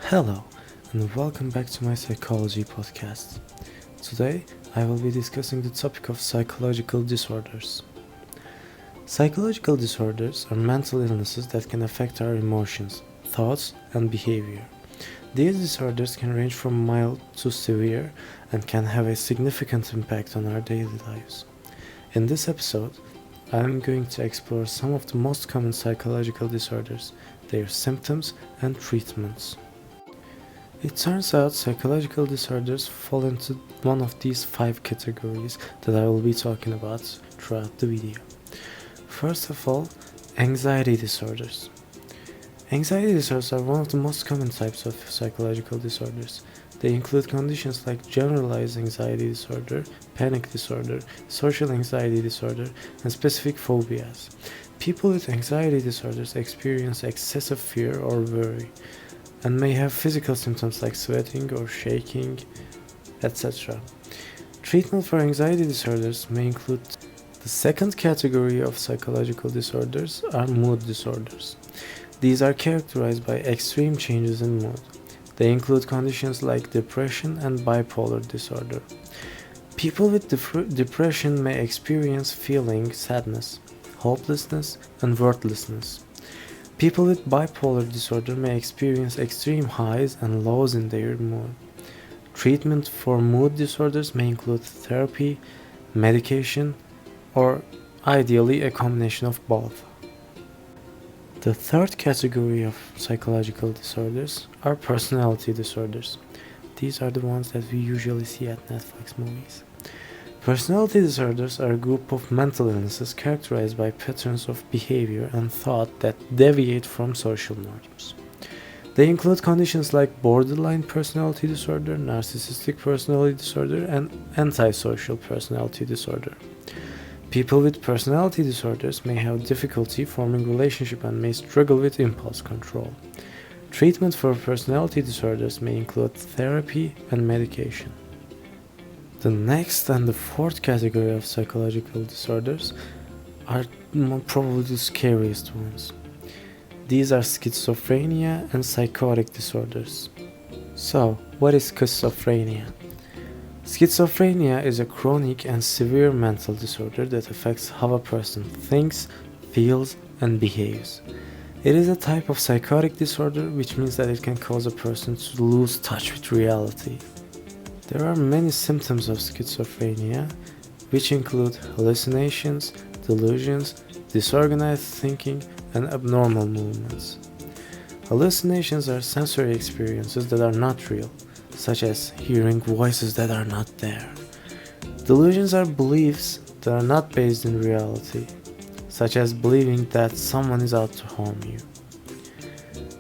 Hello, and welcome back to my psychology podcast. Today, I will be discussing the topic of psychological disorders. Psychological disorders are mental illnesses that can affect our emotions, thoughts, and behavior. These disorders can range from mild to severe and can have a significant impact on our daily lives. In this episode, I am going to explore some of the most common psychological disorders, their symptoms, and treatments. It turns out psychological disorders fall into one of these 5 categories that I will be talking about throughout the video. First of all, anxiety disorders. Anxiety disorders are one of the most common types of psychological disorders. They include conditions like generalized anxiety disorder, panic disorder, social anxiety disorder, and specific phobias. People with anxiety disorders experience excessive fear or worry, and may have physical symptoms like sweating or shaking, etc. Treatment for anxiety disorders may include. The second category of psychological disorders are mood disorders. These are characterized by extreme changes in mood. They include conditions like depression and bipolar disorder. People with depression may experience feeling sadness, hopelessness, and worthlessness. People with bipolar disorder may experience extreme highs and lows in their mood. Treatment for mood disorders may include therapy, medication, or ideally a combination of both. The third category of psychological disorders are personality disorders. These are the ones that we usually see at Netflix movies. Personality disorders are a group of mental illnesses characterized by patterns of behavior and thought that deviate from social norms. They include conditions like borderline personality disorder, narcissistic personality disorder, and antisocial personality disorder. People with personality disorders may have difficulty forming relationships and may struggle with impulse control. Treatment for personality disorders may include therapy and medication. The next and the fourth category of psychological disorders are probably the scariest ones. These are schizophrenia and psychotic disorders. So, what is schizophrenia? Schizophrenia is a chronic and severe mental disorder that affects how a person thinks, feels, and behaves. It is a type of psychotic disorder, which means that it can cause a person to lose touch with reality. There are many symptoms of schizophrenia, which include hallucinations, delusions, disorganized thinking, and abnormal movements. Hallucinations are sensory experiences that are not real, such as hearing voices that are not there. Delusions are beliefs that are not based in reality, such as believing that someone is out to harm you.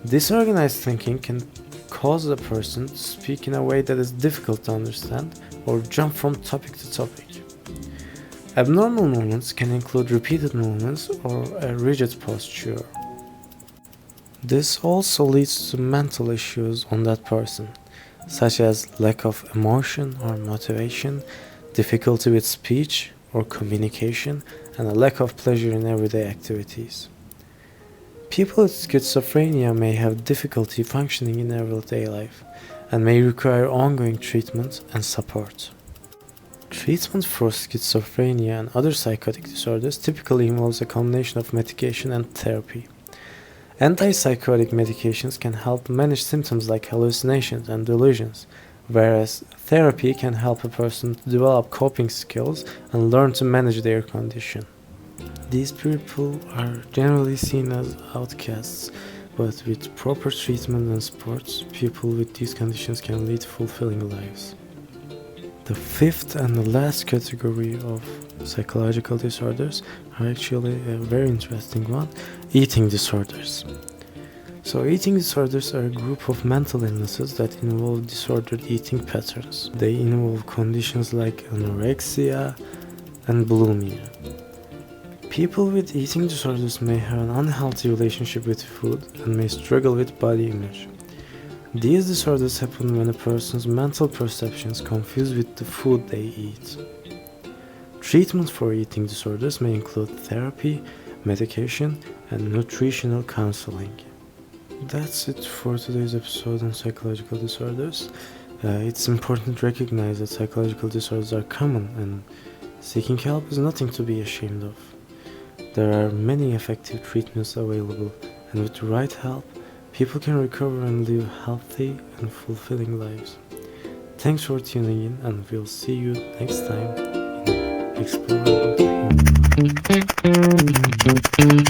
Disorganized thinking can cause a person to speak in a way that is difficult to understand or jump from topic to topic. Abnormal movements can include repeated movements or a rigid posture. This also leads to mental issues on that person, such as lack of emotion or motivation, difficulty with speech or communication, and a lack of pleasure in everyday activities. People with schizophrenia may have difficulty functioning in everyday life and may require ongoing treatment and support. Treatment for schizophrenia and other psychotic disorders typically involves a combination of medication and therapy. Antipsychotic medications can help manage symptoms like hallucinations and delusions, whereas therapy can help a person to develop coping skills and learn to manage their condition. These people are generally seen as outcasts, but with proper treatment and support, people with these conditions can lead fulfilling lives. The fifth and the last category of psychological disorders are actually a very interesting one: eating disorders. So eating disorders are a group of mental illnesses that involve disordered eating patterns. They involve conditions like anorexia and bulimia. People with eating disorders may have an unhealthy relationship with food and may struggle with body image. These disorders happen when a person's mental perceptions confuse with the food they eat. Treatment for eating disorders may include therapy, medication, and nutritional counseling. That's it for today's episode on psychological disorders. It's important to recognize that psychological disorders are common and seeking help is nothing to be ashamed of. There are many effective treatments available, and with the right help, people can recover and live healthy and fulfilling lives. Thanks for tuning in, and we'll see you next time in Exploring the Human.